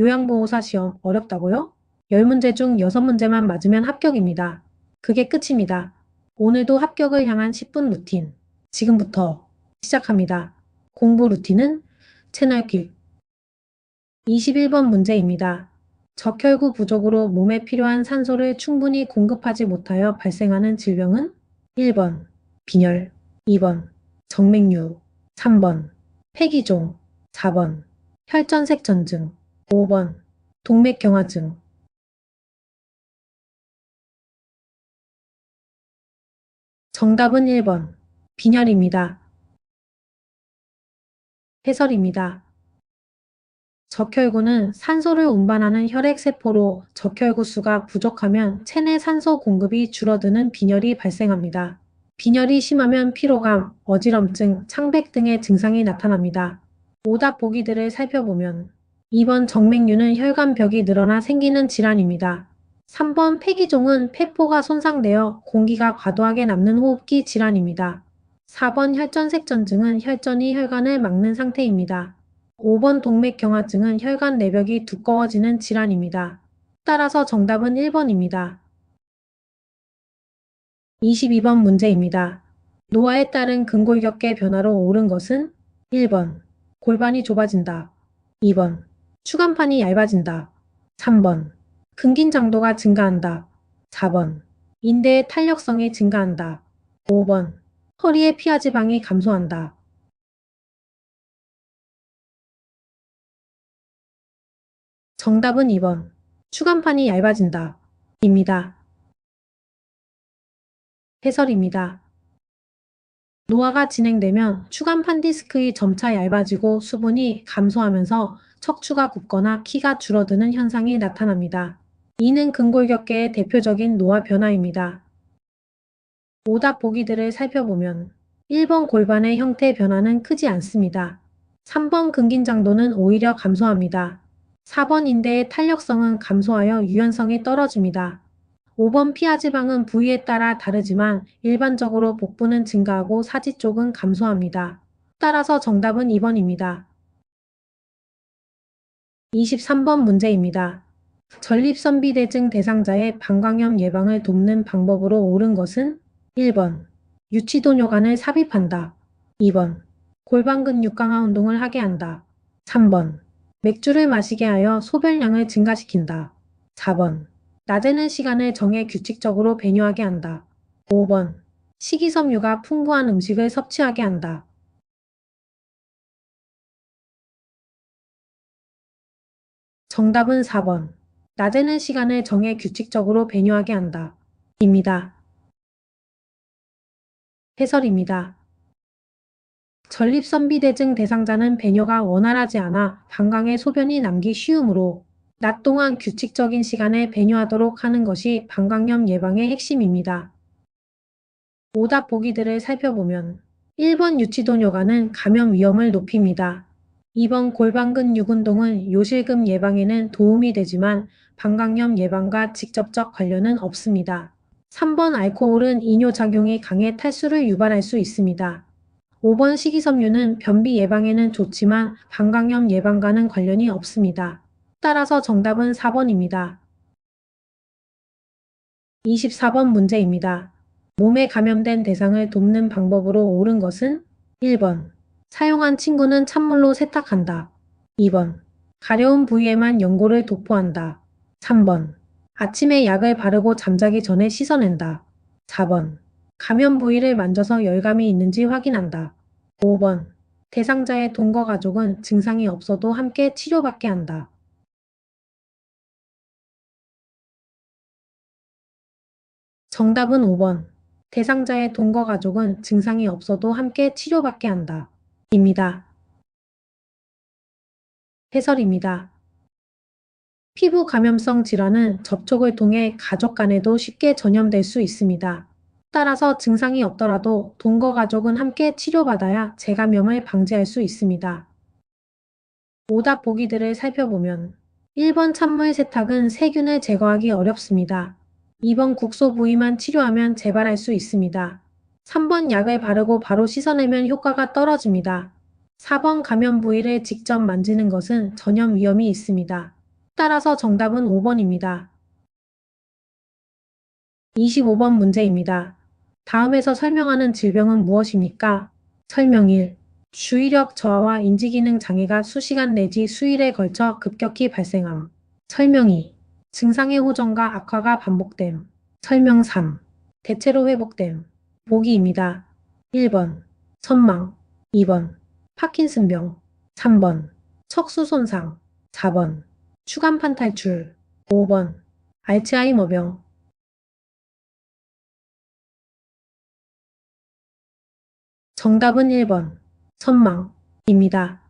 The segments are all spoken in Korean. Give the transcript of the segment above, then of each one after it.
요양보호사 시험 어렵다고요? 10문제 중 6문제만 맞으면 합격입니다. 그게 끝입니다. 오늘도 합격을 향한 10분 루틴. 지금부터 시작합니다. 공부 루틴은 채널킥. 21번 문제입니다. 적혈구 부족으로 몸에 필요한 산소를 충분히 공급하지 못하여 발생하는 질병은 1번 빈혈, 2번 정맥류, 3번 폐기종, 4번 혈전색전증, 5번 동맥경화증. 정답은 1번 빈혈입니다. 해설입니다. 적혈구는 산소를 운반하는 혈액세포로 적혈구 수가 부족하면 체내 산소 공급이 줄어드는 빈혈이 발생합니다. 빈혈이 심하면 피로감, 어지럼증, 창백 등의 증상이 나타납니다. 오답 보기들을 살펴보면 2번 정맥류는 혈관벽이 늘어나 생기는 질환입니다. 3번 폐기종은 폐포가 손상되어 공기가 과도하게 남는 호흡기 질환입니다. 4번 혈전색전증은 혈전이 혈관을 막는 상태입니다. 5번 동맥경화증은 혈관 내벽이 두꺼워지는 질환입니다. 따라서 정답은 1번입니다. 22번 문제입니다. 노화에 따른 근골격계 변화로 옳은 것은 1번 골반이 좁아진다. 2번 추간판이 얇아진다. 3번 근긴장도가 증가한다. 4번 인대의 탄력성이 증가한다. 5번 허리의 피하지방이 감소한다. 정답은 2번 추간판이 얇아진다. 입니다. 해설입니다. 노화가 진행되면 추간판 디스크의 점차 얇아지고 수분이 감소하면서 척추가 굽거나 키가 줄어드는 현상이 나타납니다. 이는 근골격계의 대표적인 노화 변화입니다. 오답 보기들을 살펴보면 1번 골반의 형태 변화는 크지 않습니다. 3번 근긴장도는 오히려 감소합니다. 4번 인대의 탄력성은 감소하여 유연성이 떨어집니다. 5번 피하지방은 부위에 따라 다르지만 일반적으로 복부는 증가하고 사지 쪽은 감소합니다. 따라서 정답은 2번입니다. 23번 문제입니다. 전립선비대증 대상자의 방광염 예방을 돕는 방법으로 옳은 것은 1번 유치도뇨간을 삽입한다. 2번 골반 근육 강화 운동을 하게 한다. 3번 맥주를 마시게 하여 소변량을 증가시킨다. 4번 낮에는 시간을 정해 규칙적으로 배뇨하게 한다. 5번 식이섬유가 풍부한 음식을 섭취하게 한다. 정답은 4번 낮에는 시간을 정해 규칙적으로 배뇨하게 한다. 입니다. 해설입니다. 전립선비대증 대상자는 배뇨가 원활하지 않아 방광에 소변이 남기 쉬우므로 낮 동안 규칙적인 시간에 배뇨하도록 하는 것이 방광염 예방의 핵심입니다. 오답 보기들을 살펴보면 1번 유치도뇨간은 감염 위험을 높입니다. 2번 골반근육 운동은 요실금 예방에는 도움이 되지만 방광염 예방과 직접적 관련은 없습니다. 3번 알코올은 이뇨작용이 강해 탈수를 유발할 수 있습니다. 5번 식이섬유는 변비 예방에는 좋지만 방광염 예방과는 관련이 없습니다. 따라서 정답은 4번입니다. 24번 문제입니다. 몸에 감염된 대상을 돕는 방법으로 옳은 것은 1번 사용한 침구는 찬물로 세탁한다. 2번 가려운 부위에만 연고를 도포한다. 3번 아침에 약을 바르고 잠자기 전에 씻어낸다. 4번 감염 부위를 만져서 열감이 있는지 확인한다. 5번 대상자의 동거 가족은 증상이 없어도 함께 치료받게 한다. 정답은 5번 대상자의 동거 가족은 증상이 없어도 함께 치료받게 한다. 입니다. 해설입니다. 피부 감염성 질환은 접촉을 통해 가족 간에도 쉽게 전염될 수 있습니다. 따라서 증상이 없더라도 동거 가족은 함께 치료받아야 재감염을 방지할 수 있습니다. 오답 보기들을 살펴보면 1번 찬물 세탁은 세균을 제거하기 어렵습니다. 2번 국소 부위만 치료하면 재발할 수 있습니다. 3번 약을 바르고 바로 씻어내면 효과가 떨어집니다. 4번 감염 부위를 직접 만지는 것은 전염 위험이 있습니다. 따라서 정답은 5번입니다. 25번 문제입니다. 다음에서 설명하는 질병은 무엇입니까? 설명 1. 주의력 저하와 인지기능 장애가 수시간 내지 수일에 걸쳐 급격히 발생함. 설명 2. 증상의 호전과 악화가 반복됨. 설명 3. 대체로 회복됨. 보기입니다. 1번. 선망. 2번. 파킨슨병. 3번. 척수 손상. 4번. 추간판 탈출. 5번. 알츠하이머병. 정답은 1번. 선망입니다.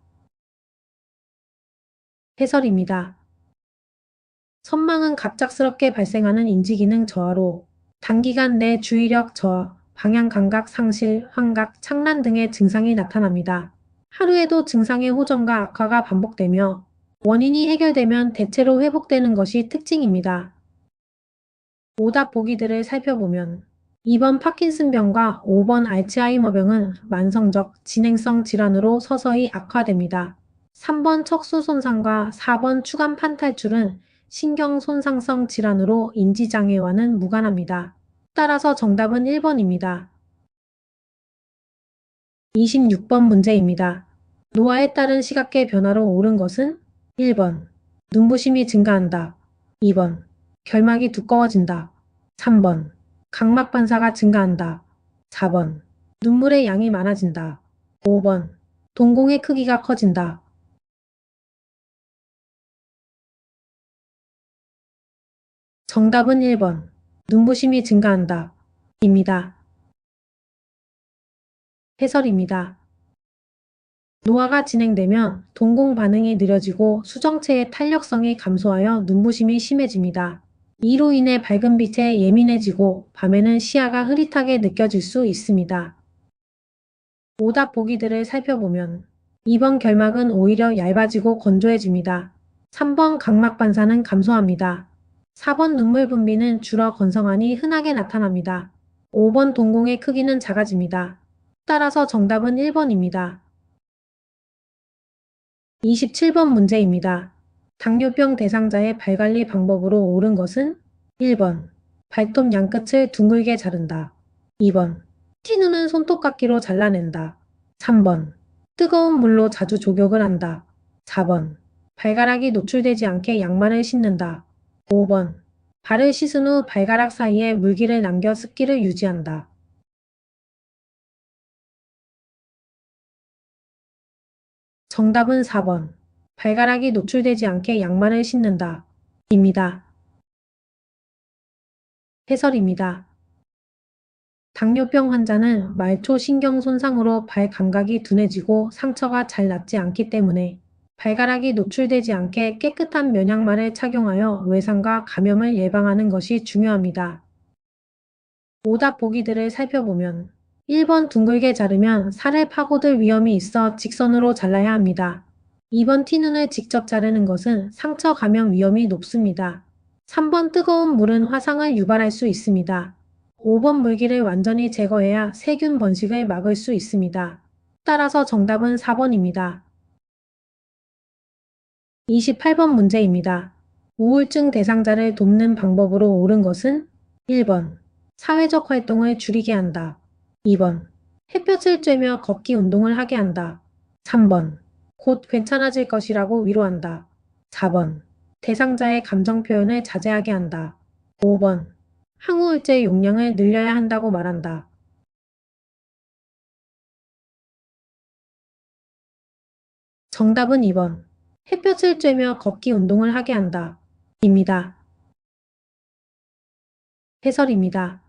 해설입니다. 선망은 갑작스럽게 발생하는 인지기능 저하로 단기간 내 주의력 저하, 방향 감각 상실, 환각, 착란 등의 증상이 나타납니다. 하루에도 증상의 호전과 악화가 반복되며 원인이 해결되면 대체로 회복되는 것이 특징입니다. 오답 보기들을 살펴보면 2번 파킨슨병과 5번 알츠하이머병은 만성적 진행성 질환으로 서서히 악화됩니다. 3번 척수 손상과 4번 추간판 탈출은 신경 손상성 질환으로 인지장애와는 무관합니다. 따라서 정답은 1번입니다. 26번 문제입니다. 노화에 따른 시각계 변화로 옳은 것은 1번 눈부심이 증가한다. 2번 결막이 두꺼워진다. 3번 각막 반사가 증가한다. 4번 눈물의 양이 많아진다. 5번 동공의 크기가 커진다. 정답은 1번 눈부심이 증가한다. 입니다. 해설입니다. 노화가 진행되면 동공 반응이 느려지고 수정체의 탄력성이 감소하여 눈부심이 심해집니다. 이로 인해 밝은 빛에 예민해지고 밤에는 시야가 흐릿하게 느껴질 수 있습니다. 오답 보기들을 살펴보면 2번 결막은 오히려 얇아지고 건조해집니다. 3번 각막 반사는 감소합니다. 4번 눈물 분비는 줄어 건성하니 흔하게 나타납니다. 5번 동공의 크기는 작아집니다. 따라서 정답은 1번입니다. 27번 문제입니다. 당뇨병 대상자의 발관리 방법으로 옳은 것은 1번 발톱 양끝을 둥글게 자른다. 2번 티누는 손톱깎이로 잘라낸다. 3번 뜨거운 물로 자주 족욕을 한다. 4번 발가락이 노출되지 않게 양말을 신는다. 5번 발을 씻은 후 발가락 사이에 물기를 남겨 습기를 유지한다. 정답은 4번. 발가락이 노출되지 않게 양말을 신는다. 입니다. 해설입니다. 당뇨병 환자는 말초 신경 손상으로 발 감각이 둔해지고 상처가 잘 낫지 않기 때문에 발가락이 노출되지 않게 깨끗한 면양말을 착용하여 외상과 감염을 예방하는 것이 중요합니다. 오답 보기들을 살펴보면 1번 둥글게 자르면 살을 파고들 위험이 있어 직선으로 잘라야 합니다. 2번 티눈을 직접 자르는 것은 상처 감염 위험이 높습니다. 3번 뜨거운 물은 화상을 유발할 수 있습니다. 5번 물기를 완전히 제거해야 세균 번식을 막을 수 있습니다. 따라서 정답은 4번입니다. 28번 문제입니다. 우울증 대상자를 돕는 방법으로 옳은 것은 1번 사회적 활동을 줄이게 한다. 2번 햇볕을 쬐며 걷기 운동을 하게 한다. 3번 곧 괜찮아질 것이라고 위로한다. 4번 대상자의 감정 표현을 자제하게 한다. 5번 항우울제 용량을 늘려야 한다고 말한다. 정답은 2번 햇볕을 쬐며 걷기 운동을 하게 한다. 입니다. 해설입니다.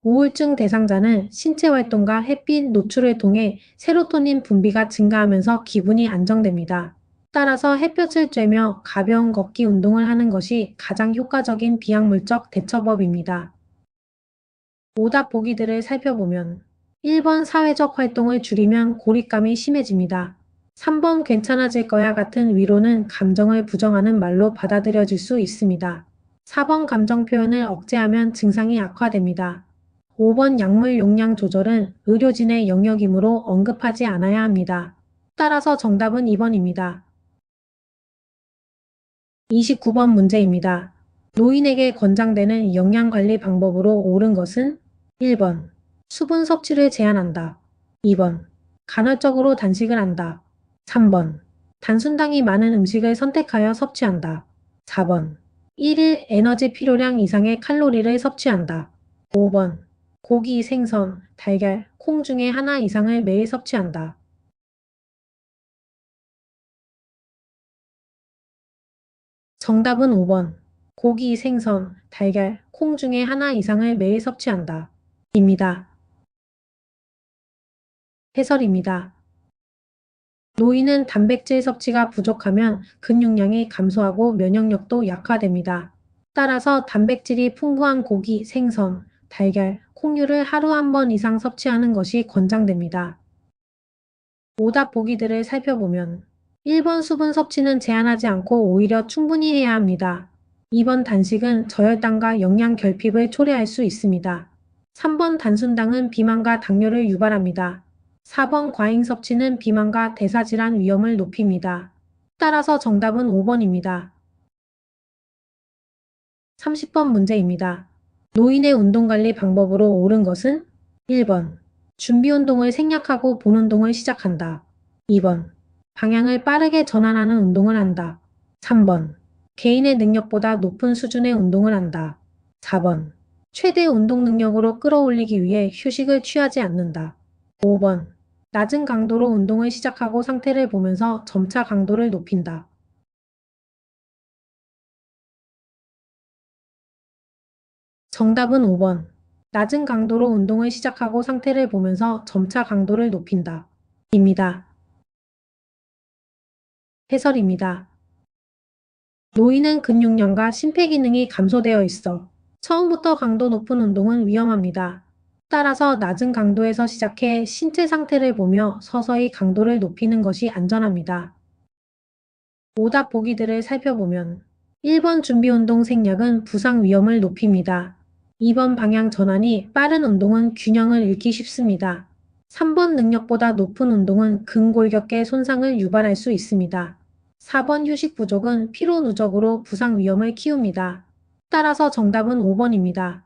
우울증 대상자는 신체 활동과 햇빛 노출을 통해 세로토닌 분비가 증가하면서 기분이 안정됩니다. 따라서 햇볕을 쬐며 가벼운 걷기 운동을 하는 것이 가장 효과적인 비약물적 대처법입니다. 오답 보기들을 살펴보면 1번 사회적 활동을 줄이면 고립감이 심해집니다. 3번 괜찮아질 거야 같은 위로는 감정을 부정하는 말로 받아들여질 수 있습니다. 4번 감정 표현을 억제하면 증상이 악화됩니다. 5번 약물 용량 조절은 의료진의 영역이므로 언급하지 않아야 합니다. 따라서 정답은 2번입니다. 29번 문제입니다. 노인에게 권장되는 영양관리 방법으로 옳은 것은 1번. 수분 섭취를 제한한다. 2번. 간헐적으로 단식을 한다. 3번. 단순당이 많은 음식을 선택하여 섭취한다. 4번. 1일 에너지 필요량 이상의 칼로리를 섭취한다. 5번. 고기, 생선, 달걀, 콩 중에 하나 이상을 매일 섭취한다. 정답은 5번. 고기, 생선, 달걀, 콩 중에 하나 이상을 매일 섭취한다. 입니다. 해설입니다. 노인은 단백질 섭취가 부족하면 근육량이 감소하고 면역력도 약화됩니다. 따라서 단백질이 풍부한 고기, 생선, 달걀, 콩류를 하루 한 번 이상 섭취하는 것이 권장됩니다. 오답 보기들을 살펴보면 1번 수분 섭취는 제한하지 않고 오히려 충분히 해야 합니다. 2번 단식은 저혈당과 영양 결핍을 초래할 수 있습니다. 3번 단순당은 비만과 당뇨를 유발합니다. 4번 과잉 섭취는 비만과 대사질환 위험을 높입니다. 따라서 정답은 5번입니다. 30번 문제입니다. 노인의 운동관리 방법으로 옳은 것은 1번. 준비운동을 생략하고 본운동을 시작한다. 2번. 방향을 빠르게 전환하는 운동을 한다. 3번. 개인의 능력보다 높은 수준의 운동을 한다. 4번. 최대 운동 능력으로 끌어올리기 위해 휴식을 취하지 않는다. 5번. 낮은 강도로 운동을 시작하고 상태를 보면서 점차 강도를 높인다. 정답은 5번. 낮은 강도로 운동을 시작하고 상태를 보면서 점차 강도를 높인다. 입니다. 해설입니다. 노인은 근육량과 심폐기능이 감소되어 있어 처음부터 강도 높은 운동은 위험합니다. 따라서 낮은 강도에서 시작해 신체 상태를 보며 서서히 강도를 높이는 것이 안전합니다. 오답 보기들을 살펴보면 1번 준비운동 생략은 부상 위험을 높입니다. 2번 방향 전환이 빠른 운동은 균형을 잃기 쉽습니다. 3번 능력보다 높은 운동은 근골격계 손상을 유발할 수 있습니다. 4번 휴식 부족은 피로 누적으로 부상 위험을 키웁니다. 따라서 정답은 5번입니다.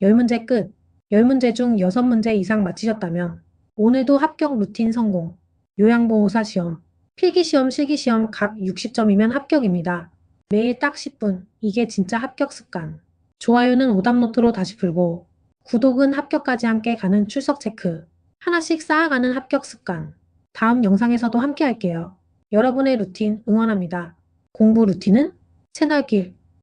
10문제 끝. 10문제 중 6문제 이상 맞히셨다면 오늘도 합격 루틴 성공. 요양보호사 시험, 필기시험, 실기시험 각 60점이면 합격입니다. 매일 딱 10분. 이게 진짜 합격 습관. 좋아요는 오답노트로 다시 풀고 구독은 합격까지 함께 가는 출석 체크. 하나씩 쌓아가는 합격 습관. 다음 영상에서도 함께 할게요. 여러분의 루틴 응원합니다. 공부 루틴은 채널길